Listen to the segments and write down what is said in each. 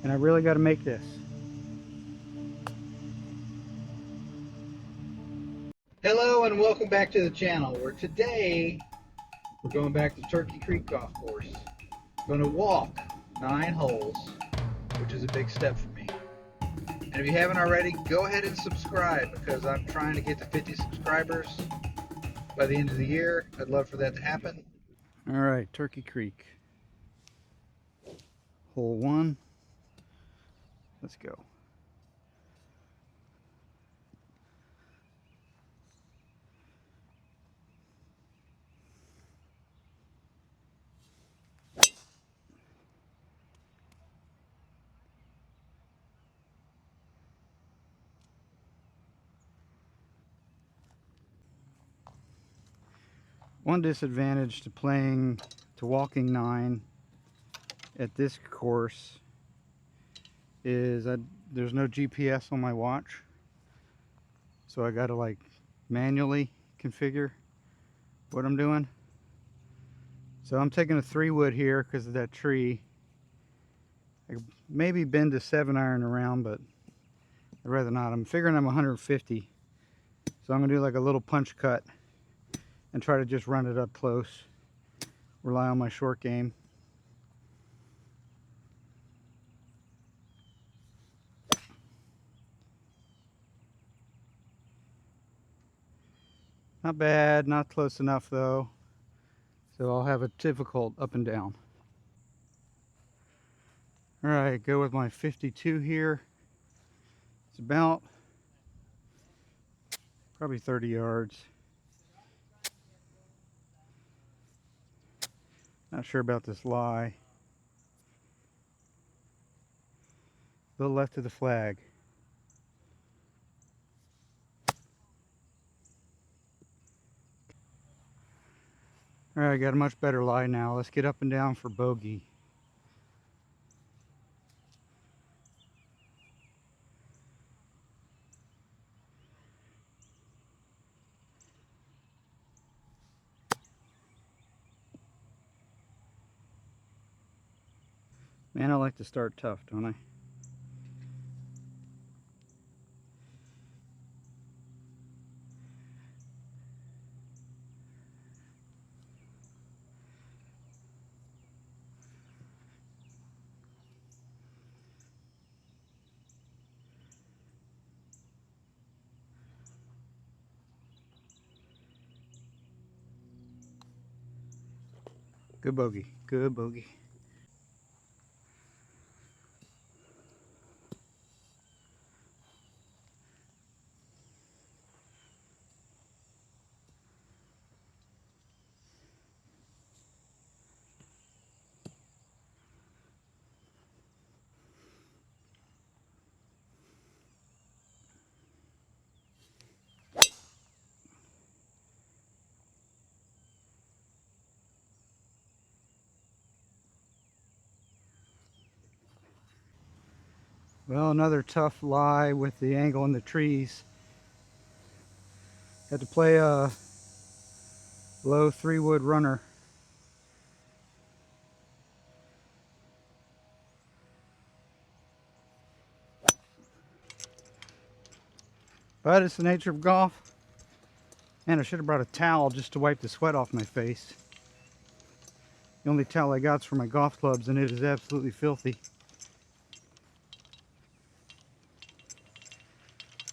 and I really got to make this. Hello and welcome back to the channel, where today we're going back to Turkey Creek Golf Course. Going to walk 9 holes, which is a big step for me. And if you haven't already, go ahead and subscribe, because I'm trying to get to 50 subscribers by the end of the year. I'd love for that to happen. All right, Turkey Creek. Hole 1. Let's go. One disadvantage to walking 9 at this course is there's no GPS on my watch, so I gotta like manually configure what I'm doing. So I'm taking a 3-wood here because of that tree. I could maybe bend a 7-iron around, but I'd rather not. I'm figuring I'm 150, so I'm gonna do like a little punch cut and try to just run it up close. Rely on my short game. Not bad, not close enough though. So I'll have a difficult up and down. All right, go with my 52 here. It's about probably 30 yards. Not sure about this lie. A little left of the flag. All right, got a much better lie now. Let's get up and down for bogey. Man, I like to start tough, don't I? Good bogey, good bogey. Well, another tough lie with the angle in the trees. Had to play a low 3-wood runner. But it's the nature of golf. Man, I should have brought a towel just to wipe the sweat off my face. The only towel I got's for my golf clubs, and it is absolutely filthy.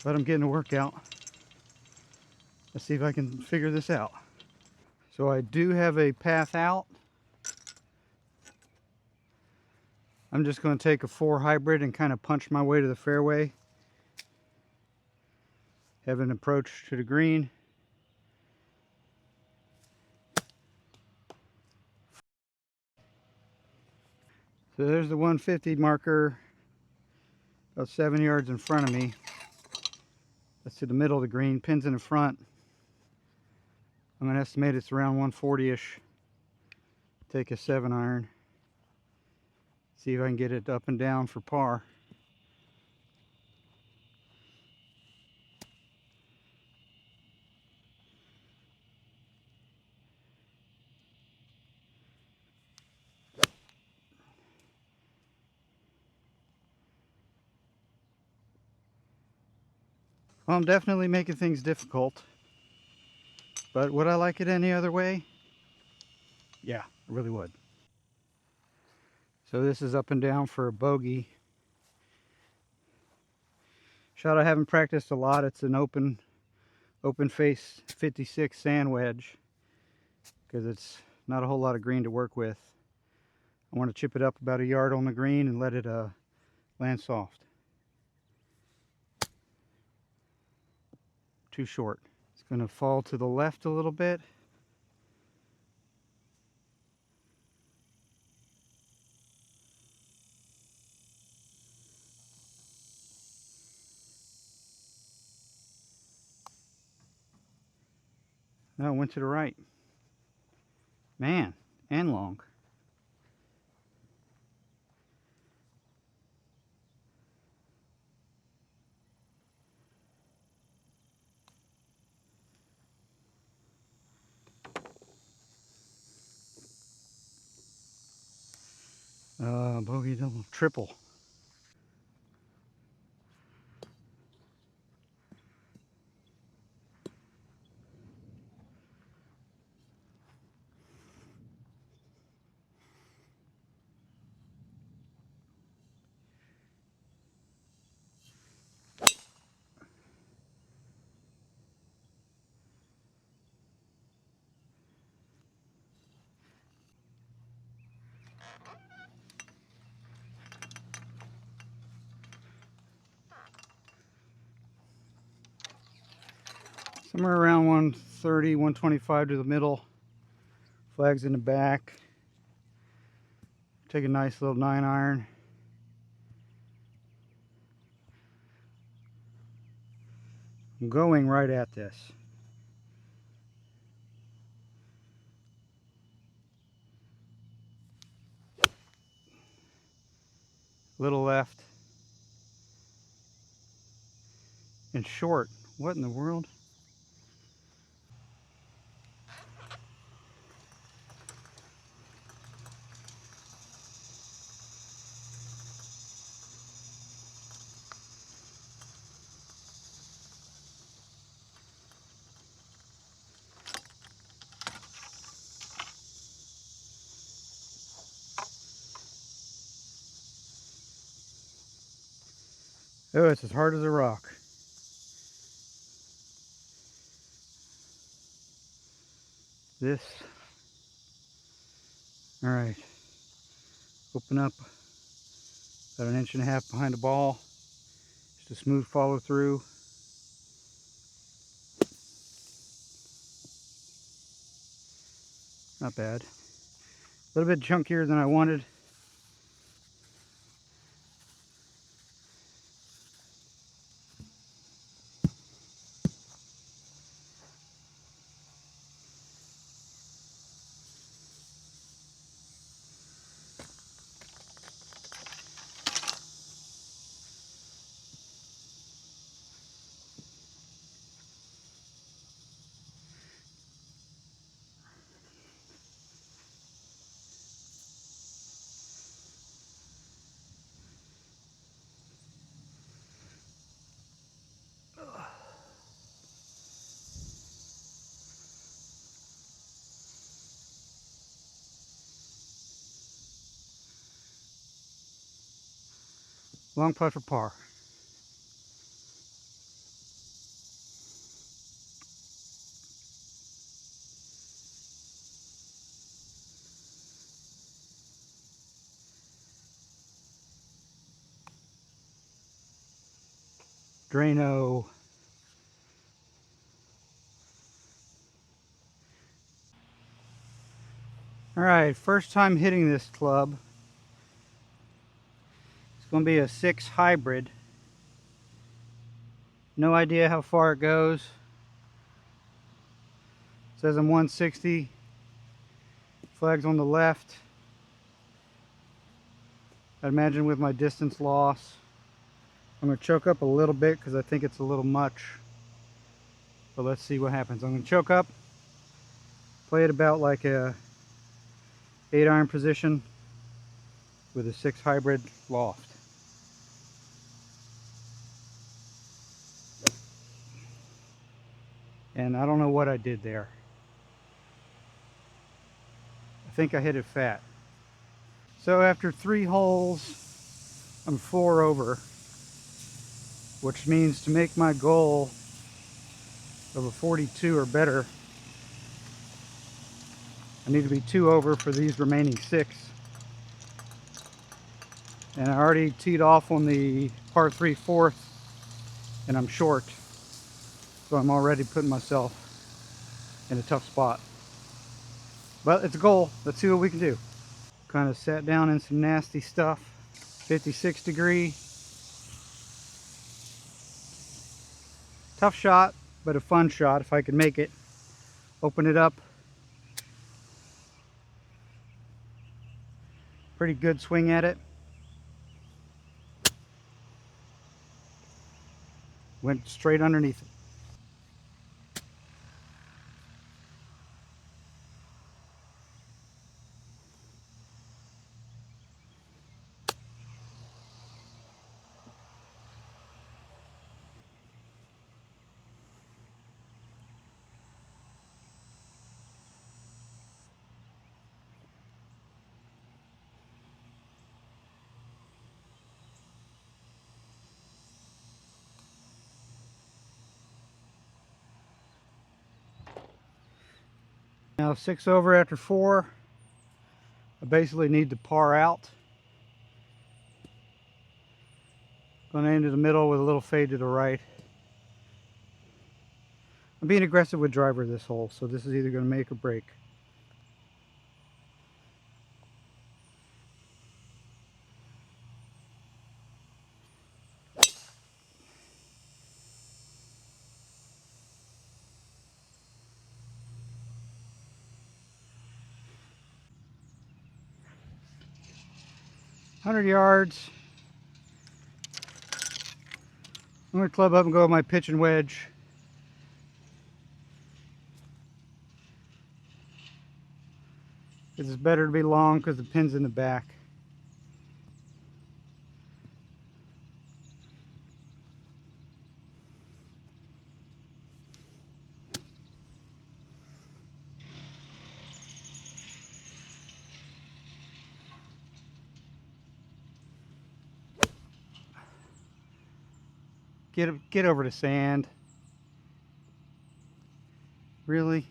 But I'm getting a workout. Let's see if I can figure this out. So I do have a path out. I'm just going to take a 4 hybrid and kind of punch my way to the fairway. Have an approach to the green. So there's the 150 marker, about 7 yards in front of me. That's to the middle of the green, pins in the front. I'm going to estimate it's around 140-ish. Take a 7-iron. See if I can get it up and down for par. Well, I'm definitely making things difficult. But would I like it any other way? Yeah, I really would. So this is up and down for a bogey. Shot I haven't practiced a lot. It's an open face 56 sand wedge because it's not a whole lot of green to work with. I want to chip it up about a yard on the green and let it land soft. Too short. It's going to fall to the left a little bit. No, it went to the right. Man, and long. Bogey double, triple. Somewhere around 130, 125 to the middle. Flags in the back. Take a nice little 9-iron. I'm going right at this. Little left. And short. What in the world? Oh, it's as hard as a rock. This. Alright. Open up about 1.5 inches behind the ball. Just a smooth follow through. Not bad. A little bit chunkier than I wanted. Long putt for par. Drano. Alright, first time hitting this club. It's going to be a 6 hybrid. No idea how far it goes. It says I'm 160. Flags on the left. I'd imagine with my distance loss. I'm going to choke up a little bit because I think it's a little much. But let's see what happens. I'm going to choke up. Play it about like a 8-iron position with a 6 hybrid loft. And I don't know what I did there. I think I hit it fat. So after 3 holes, I'm 4 over, which means to make my goal of a 42 or better, I need to be 2 over for these remaining 6. And I already teed off on the par 3 fourth, and I'm short. So I'm already putting myself in a tough spot. But it's a goal. Let's see what we can do. Kind of sat down in some nasty stuff. 56 degree. Tough shot, but a fun shot if I can make it. Open it up. Pretty good swing at it. Went straight underneath it. Now 6 over after 4. I basically need to par out. Going into the middle with a little fade to the right. I'm being aggressive with driver this hole, so this is either going to make or break. "100 yards. I'm going to club up and go with my pitch and wedge. This is better to be long because the pin's in the back. Get over the sand. Really?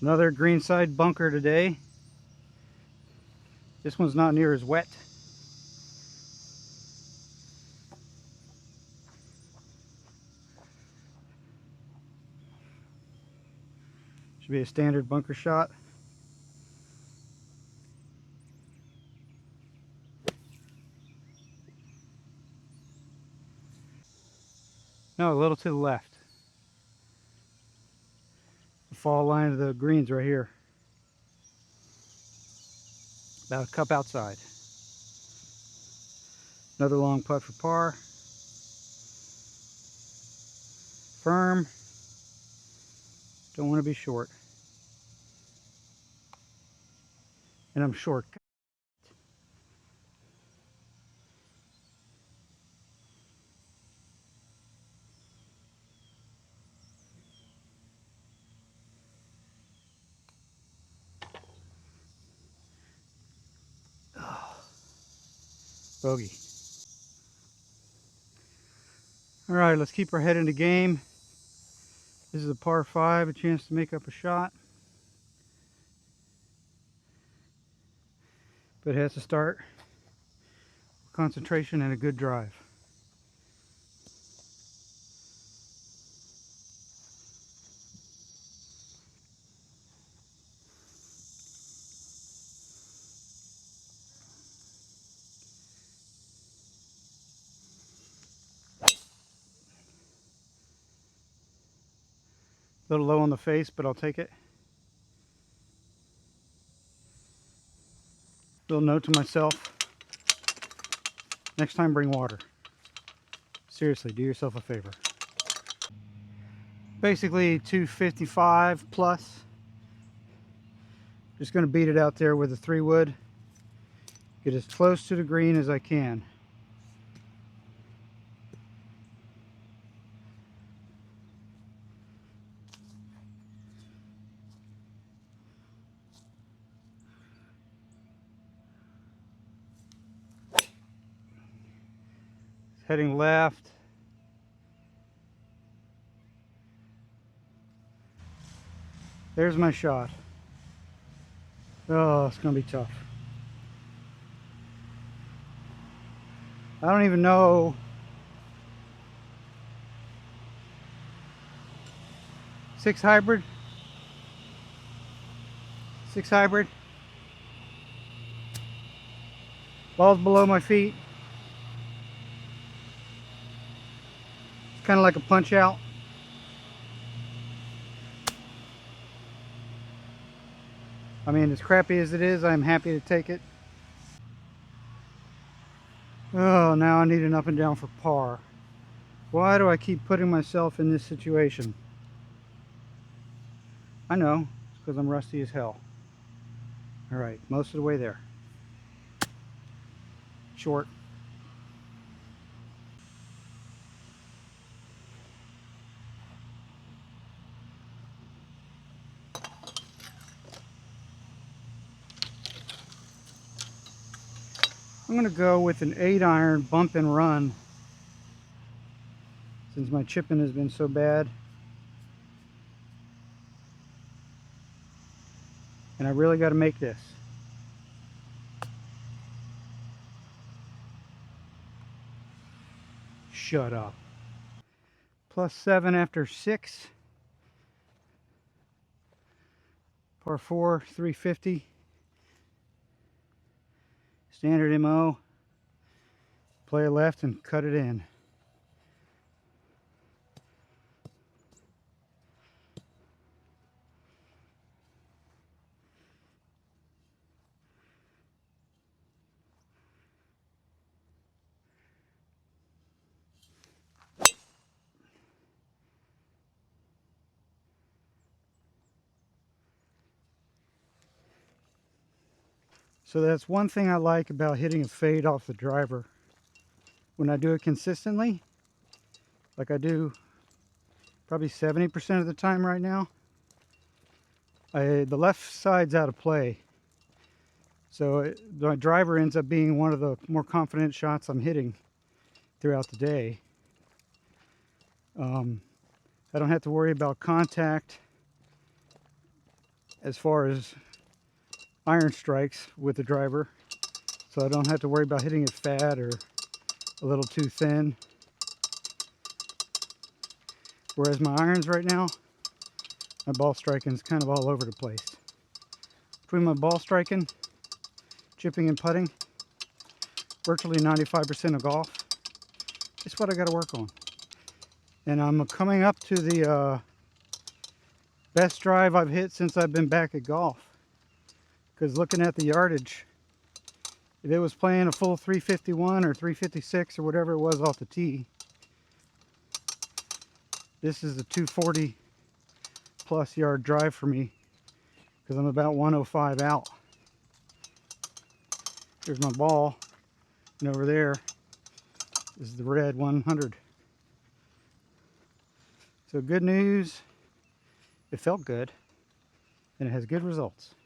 Another greenside bunker today. This one's not near as wet. Should be a standard bunker shot. No, a little to the left. The fall line of the greens right here. About a cup outside. Another long putt for par. Firm. Don't want to be short. And I'm short. Bogey. All right, let's keep our head in the game. This is a par 5, a chance to make up a shot. But it has to start with concentration and a good drive. A little low on the face, but I'll take it. Little note to myself. Next time, bring water. Seriously, do yourself a favor. Basically 255 plus. Just going to beat it out there with a 3-wood. Get as close to the green as I can. heading left. There's my shot. Oh, it's gonna be tough. I don't even know. 6 hybrid. 6 hybrid. Ball's below my feet. It's kind of like a punch out. I mean, as crappy as it is, I'm happy to take it. Oh, now I need an up and down for par. Why do I keep putting myself in this situation? I know, it's because I'm rusty as hell. All right, most of the way there. Short. I'm going to go with an 8-iron bump and run since my chipping has been so bad. And I really got to make this. Shut up. +7 after 6. Par 4, 350. Standard MO. Play it left and cut it in. So that's one thing I like about hitting a fade off the driver. When I do it consistently, like I do probably 70% of the time right now, the left side's out of play. So my driver ends up being one of the more confident shots I'm hitting throughout the day. I don't have to worry about contact as far as iron strikes with the driver. So I don't have to worry about hitting it fat or a little too thin. Whereas my irons right now, my ball striking is kind of all over the place. Between my ball striking, chipping and putting, virtually 95% of golf, it's what I got to work on. And I'm coming up to the best drive I've hit since I've been back at golf. Because looking at the yardage, if it was playing a full 351 or 356 or whatever it was off the tee, this is a 240 plus yard drive for me because I'm about 105 out. Here's my ball, and over there is the red 100. So good news, it felt good and it has good results.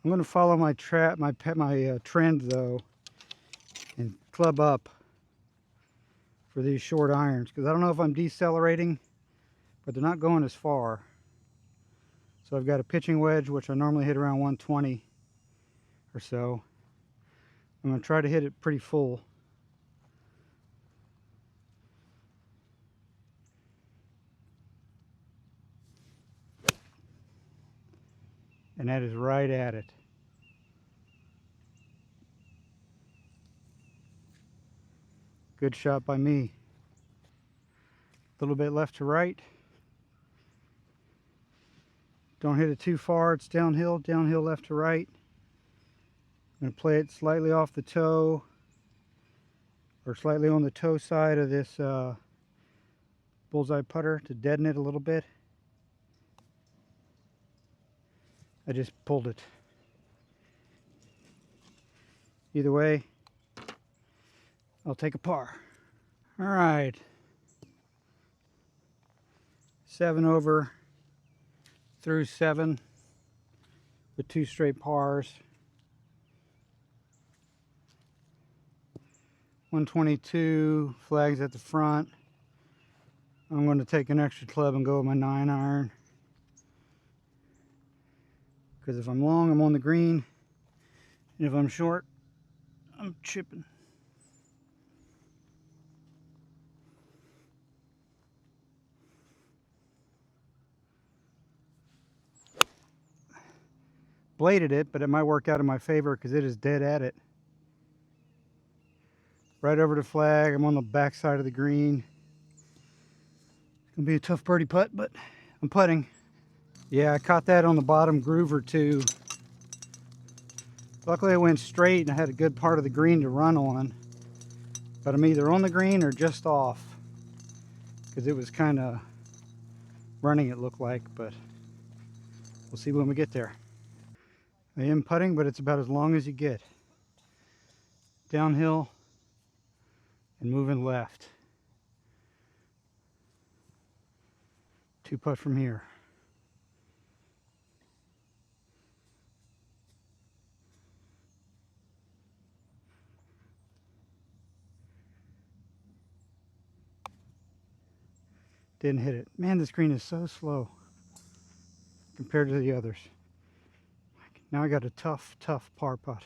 I'm going to follow my trend though and club up for these short irons because I don't know if I'm decelerating, but they're not going as far. So I've got a pitching wedge which I normally hit around 120 or so. I'm going to try to hit it pretty full. And that is right at it. Good shot by me. A little bit left to right. Don't hit it too far, it's downhill, downhill left to right. I'm going to play it slightly off the toe, or slightly on the toe side of this bullseye putter to deaden it a little bit. I just pulled it. Either way, I'll take a par. All right. 7 over through 7 with 2 straight pars. 122, flags at the front. I'm going to take an extra club and go with my 9-iron. Because if I'm long, I'm on the green. And if I'm short, I'm chipping. Bladed it, but it might work out in my favor because it is dead at it. Right over the flag. I'm on the back side of the green. It's going to be a tough birdie putt, but I'm putting. Yeah, I caught that on the bottom groover too. Luckily I went straight and I had a good part of the green to run on. But I'm either on the green or just off. Because it was kind of running, it looked like, but we'll see when we get there. I am putting, but it's about as long as you get. Downhill and moving left. 2-putt from here. Didn't hit it. Man, this green is so slow compared to the others. Now I got a tough par putt.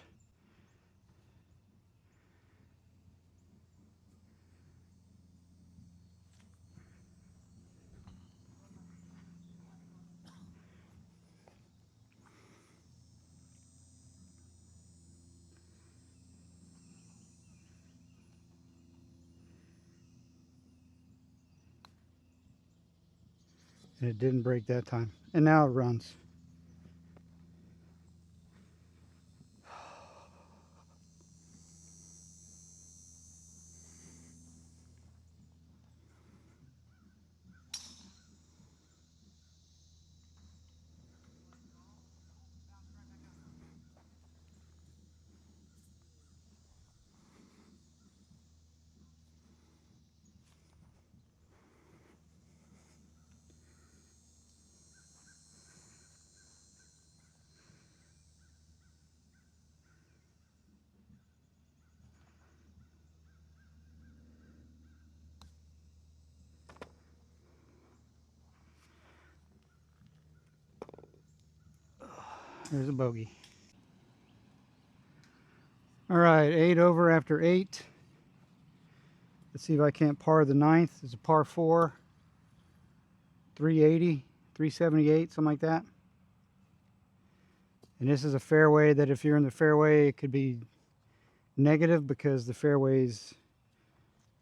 And it didn't break that time. And now it runs. There's a bogey. All right, 8 over after 8. Let's see if I can't par the 9th. It's a par 4. 380, 378, something like that. And this is a fairway that if you're in the fairway, it could be negative because the fairway's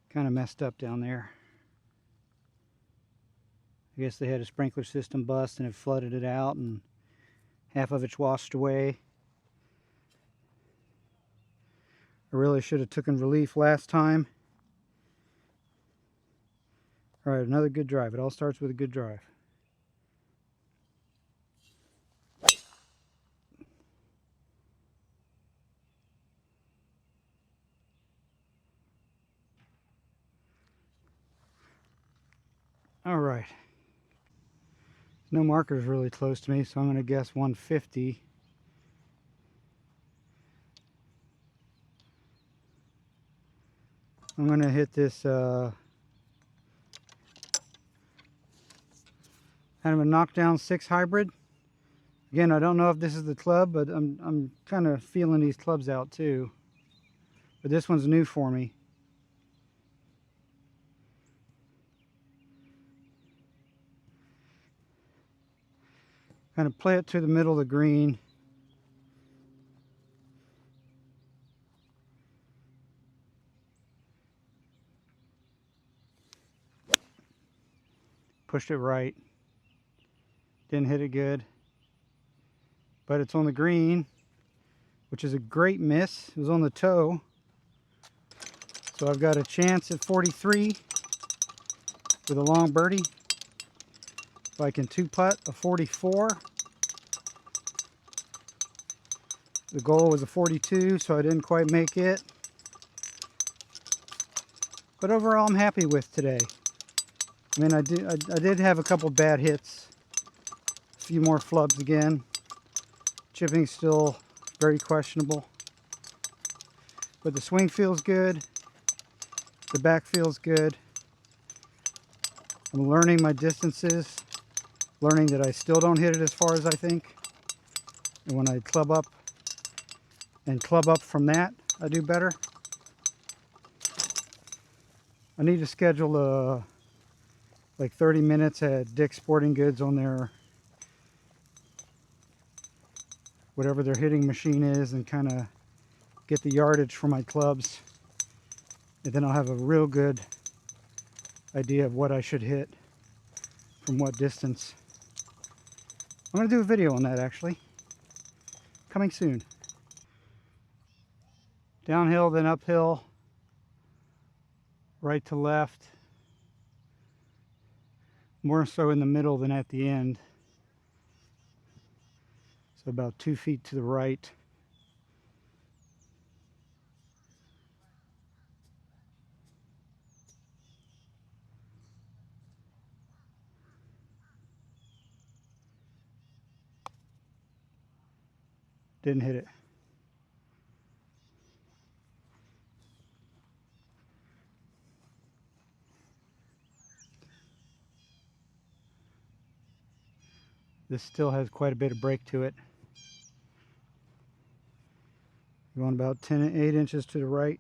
kind of messed up down there. I guess they had a sprinkler system bust and it flooded it out and half of it's washed away. I really should have taken relief last time. All right, another good drive. It all starts with a good drive. All right. No markers really close to me, so I'm going to guess 150. I'm going to hit this kind of a knockdown 6 hybrid. Again, I don't know if this is the club, but I'm kind of feeling these clubs out too. But this one's new for me. Kind of play it to the middle of the green. Pushed it right. Didn't hit it good. But it's on the green, which is a great miss. It was on the toe. So I've got a chance at 43 with a long birdie. If I can 2-putt a 44. The goal was a 42, so I didn't quite make it. But overall, I'm happy with today. I mean, I did have a couple bad hits. A few more flubs again. Chipping still very questionable. But the swing feels good. The back feels good. I'm learning my distances, learning that I still don't hit it as far as I think. And when I club up from that, I do better. I need to schedule like 30 minutes at Dick's Sporting Goods on their whatever their hitting machine is and kind of get the yardage for my clubs. And then I'll have a real good idea of what I should hit from what distance. I'm going to do a video on that actually. Coming soon. Downhill, then uphill, right to left. More so in the middle than at the end. So about 2 feet to the right. Didn't hit it. This still has quite a bit of break to it. Going about 8 inches to the right.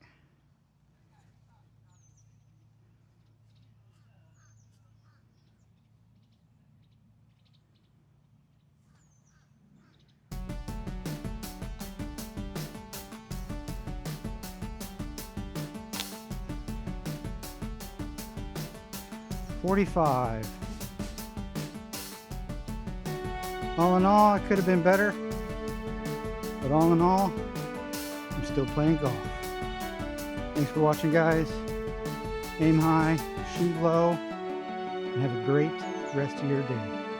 .45. All in all, it could have been better, but all in all, I'm still playing golf. Thanks for watching, guys. Aim high, shoot low, and have a great rest of your day.